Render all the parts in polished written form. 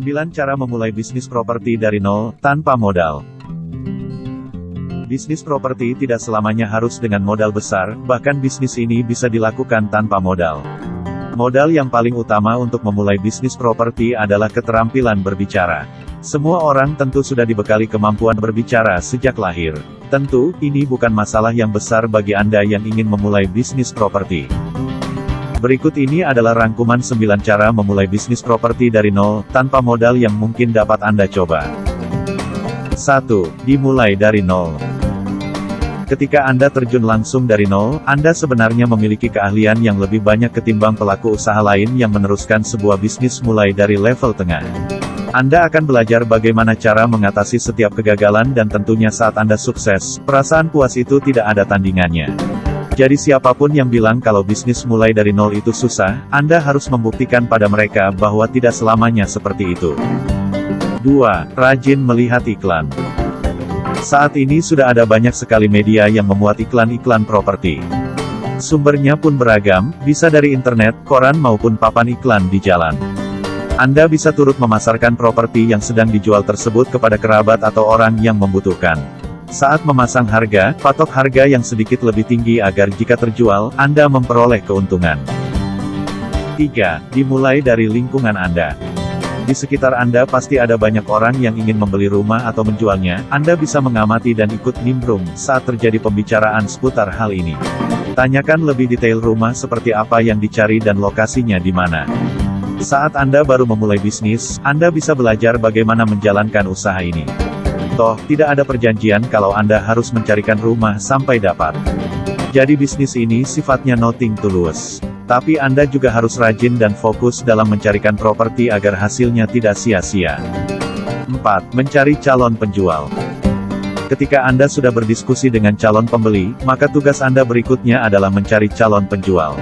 9 cara memulai bisnis properti dari nol, tanpa modal. Bisnis properti tidak selamanya harus dengan modal besar, bahkan bisnis ini bisa dilakukan tanpa modal. Modal yang paling utama untuk memulai bisnis properti adalah keterampilan berbicara. Semua orang tentu sudah dibekali kemampuan berbicara sejak lahir. Tentu, ini bukan masalah yang besar bagi Anda yang ingin memulai bisnis properti. Berikut ini adalah rangkuman 9 cara memulai bisnis properti dari nol, tanpa modal yang mungkin dapat Anda coba. 1. Dimulai dari nol. Ketika Anda terjun langsung dari nol, Anda sebenarnya memiliki keahlian yang lebih banyak ketimbang pelaku usaha lain yang meneruskan sebuah bisnis mulai dari level tengah. Anda akan belajar bagaimana cara mengatasi setiap kegagalan dan tentunya saat Anda sukses, perasaan puas itu tidak ada tandingannya. Jadi siapapun yang bilang kalau bisnis mulai dari nol itu susah, Anda harus membuktikan pada mereka bahwa tidak selamanya seperti itu. 2. Rajin melihat iklan. Saat ini sudah ada banyak sekali media yang memuat iklan-iklan properti. Sumbernya pun beragam, bisa dari internet, koran maupun papan iklan di jalan. Anda bisa turut memasarkan properti yang sedang dijual tersebut kepada kerabat atau orang yang membutuhkan. Saat memasang harga, patok harga yang sedikit lebih tinggi agar jika terjual, Anda memperoleh keuntungan. 3. Dimulai dari lingkungan Anda. Di sekitar Anda pasti ada banyak orang yang ingin membeli rumah atau menjualnya. Anda bisa mengamati dan ikut nimbrung saat terjadi pembicaraan seputar hal ini. Tanyakan lebih detail rumah seperti apa yang dicari dan lokasinya di mana. Saat Anda baru memulai bisnis, Anda bisa belajar bagaimana menjalankan usaha ini. Toh, tidak ada perjanjian kalau Anda harus mencarikan rumah sampai dapat. Jadi bisnis ini sifatnya nothing tulus. Tapi Anda juga harus rajin dan fokus dalam mencarikan properti agar hasilnya tidak sia-sia. 4. Mencari calon penjual. Ketika Anda sudah berdiskusi dengan calon pembeli, maka tugas Anda berikutnya adalah mencari calon penjual.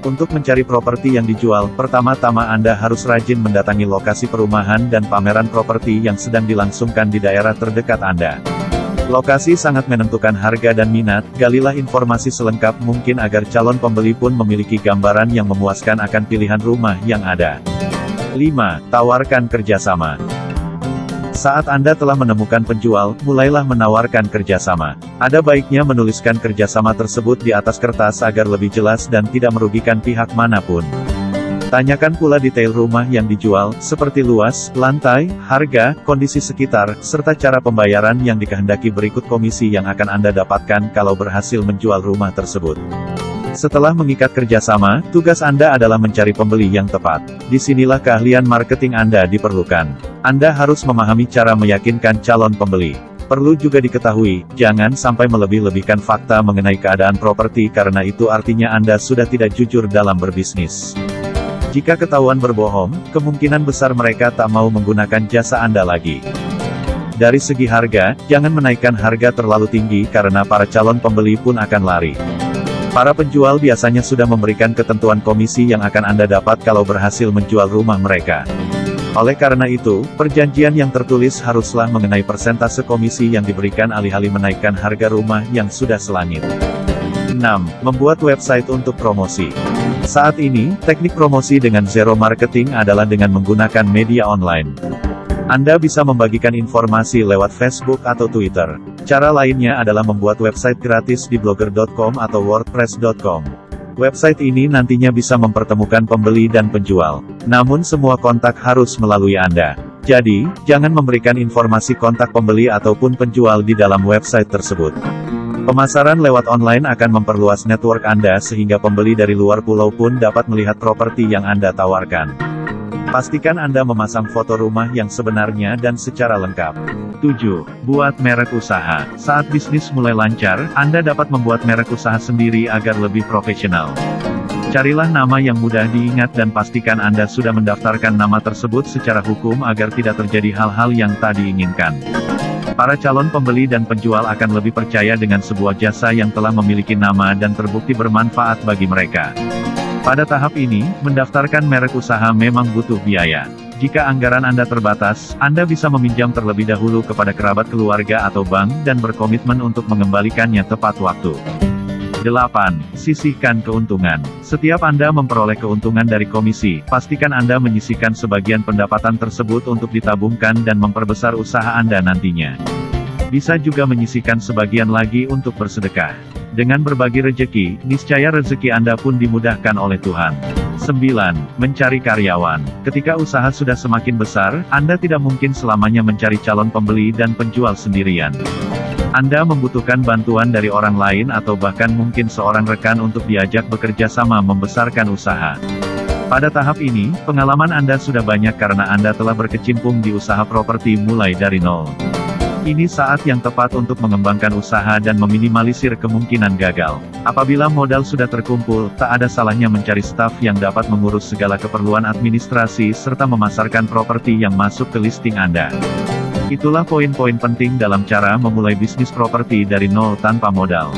Untuk mencari properti yang dijual, pertama-tama Anda harus rajin mendatangi lokasi perumahan dan pameran properti yang sedang dilangsungkan di daerah terdekat Anda. Lokasi sangat menentukan harga dan minat, galilah informasi selengkap mungkin agar calon pembeli pun memiliki gambaran yang memuaskan akan pilihan rumah yang ada. 5. Tawarkan kerjasama. Saat Anda telah menemukan penjual, mulailah menawarkan kerjasama. Ada baiknya menuliskan kerjasama tersebut di atas kertas agar lebih jelas dan tidak merugikan pihak manapun. Tanyakan pula detail rumah yang dijual, seperti luas, lantai, harga, kondisi sekitar, serta cara pembayaran yang dikehendaki berikut komisi yang akan Anda dapatkan kalau berhasil menjual rumah tersebut. Setelah mengikat kerjasama, tugas Anda adalah mencari pembeli yang tepat. Disinilah keahlian marketing Anda diperlukan. Anda harus memahami cara meyakinkan calon pembeli. Perlu juga diketahui, jangan sampai melebih-lebihkan fakta mengenai keadaan properti karena itu artinya Anda sudah tidak jujur dalam berbisnis. Jika ketahuan berbohong, kemungkinan besar mereka tak mau menggunakan jasa Anda lagi. Dari segi harga, jangan menaikkan harga terlalu tinggi karena para calon pembeli pun akan lari. Para penjual biasanya sudah memberikan ketentuan komisi yang akan Anda dapat kalau berhasil menjual rumah mereka. Oleh karena itu, perjanjian yang tertulis haruslah mengenai persentase komisi yang diberikan alih-alih menaikkan harga rumah yang sudah selangit. 6. Membuat website untuk promosi. Saat ini, teknik promosi dengan zero marketing adalah dengan menggunakan media online. Anda bisa membagikan informasi lewat Facebook atau Twitter. Cara lainnya adalah membuat website gratis di blogger.com atau wordpress.com. Website ini nantinya bisa mempertemukan pembeli dan penjual. Namun semua kontak harus melalui Anda. Jadi, jangan memberikan informasi kontak pembeli ataupun penjual di dalam website tersebut. Pemasaran lewat online akan memperluas network Anda sehingga pembeli dari luar pulau pun dapat melihat properti yang Anda tawarkan. Pastikan Anda memasang foto rumah yang sebenarnya dan secara lengkap. 7. Buat merek usaha. Saat bisnis mulai lancar, Anda dapat membuat merek usaha sendiri agar lebih profesional. Carilah nama yang mudah diingat dan pastikan Anda sudah mendaftarkan nama tersebut secara hukum agar tidak terjadi hal-hal yang tak diinginkan. Para calon pembeli dan penjual akan lebih percaya dengan sebuah jasa yang telah memiliki nama dan terbukti bermanfaat bagi mereka. Pada tahap ini, mendaftarkan merek usaha memang butuh biaya. Jika anggaran Anda terbatas, Anda bisa meminjam terlebih dahulu kepada kerabat keluarga atau bank dan berkomitmen untuk mengembalikannya tepat waktu. 8. 8. Sisihkan keuntungan. Setiap Anda memperoleh keuntungan dari komisi, pastikan Anda menyisihkan sebagian pendapatan tersebut untuk ditabungkan dan memperbesar usaha Anda nantinya. Bisa juga menyisihkan sebagian lagi untuk bersedekah. Dengan berbagi rezeki, niscaya rezeki Anda pun dimudahkan oleh Tuhan. 9. Mencari karyawan. Ketika usaha sudah semakin besar, Anda tidak mungkin selamanya mencari calon pembeli dan penjual sendirian. Anda membutuhkan bantuan dari orang lain atau bahkan mungkin seorang rekan untuk diajak bekerja sama membesarkan usaha. Pada tahap ini, pengalaman Anda sudah banyak karena Anda telah berkecimpung di usaha properti mulai dari nol. Ini saat yang tepat untuk mengembangkan usaha dan meminimalisir kemungkinan gagal. Apabila modal sudah terkumpul, tak ada salahnya mencari staf yang dapat mengurus segala keperluan administrasi serta memasarkan properti yang masuk ke listing Anda. Itulah poin-poin penting dalam cara memulai bisnis properti dari nol tanpa modal.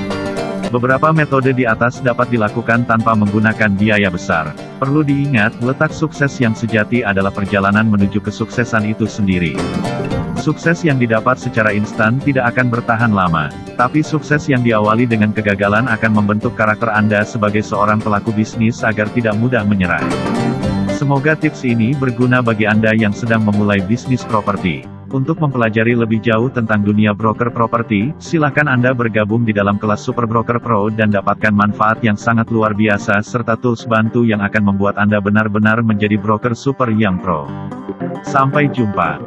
Beberapa metode di atas dapat dilakukan tanpa menggunakan biaya besar. Perlu diingat, letak sukses yang sejati adalah perjalanan menuju kesuksesan itu sendiri. Sukses yang didapat secara instan tidak akan bertahan lama, tapi sukses yang diawali dengan kegagalan akan membentuk karakter Anda sebagai seorang pelaku bisnis agar tidak mudah menyerah. Semoga tips ini berguna bagi Anda yang sedang memulai bisnis properti. Untuk mempelajari lebih jauh tentang dunia broker properti, silakan Anda bergabung di dalam kelas Super Broker Pro dan dapatkan manfaat yang sangat luar biasa serta tools bantu yang akan membuat Anda benar-benar menjadi broker super yang pro. Sampai jumpa.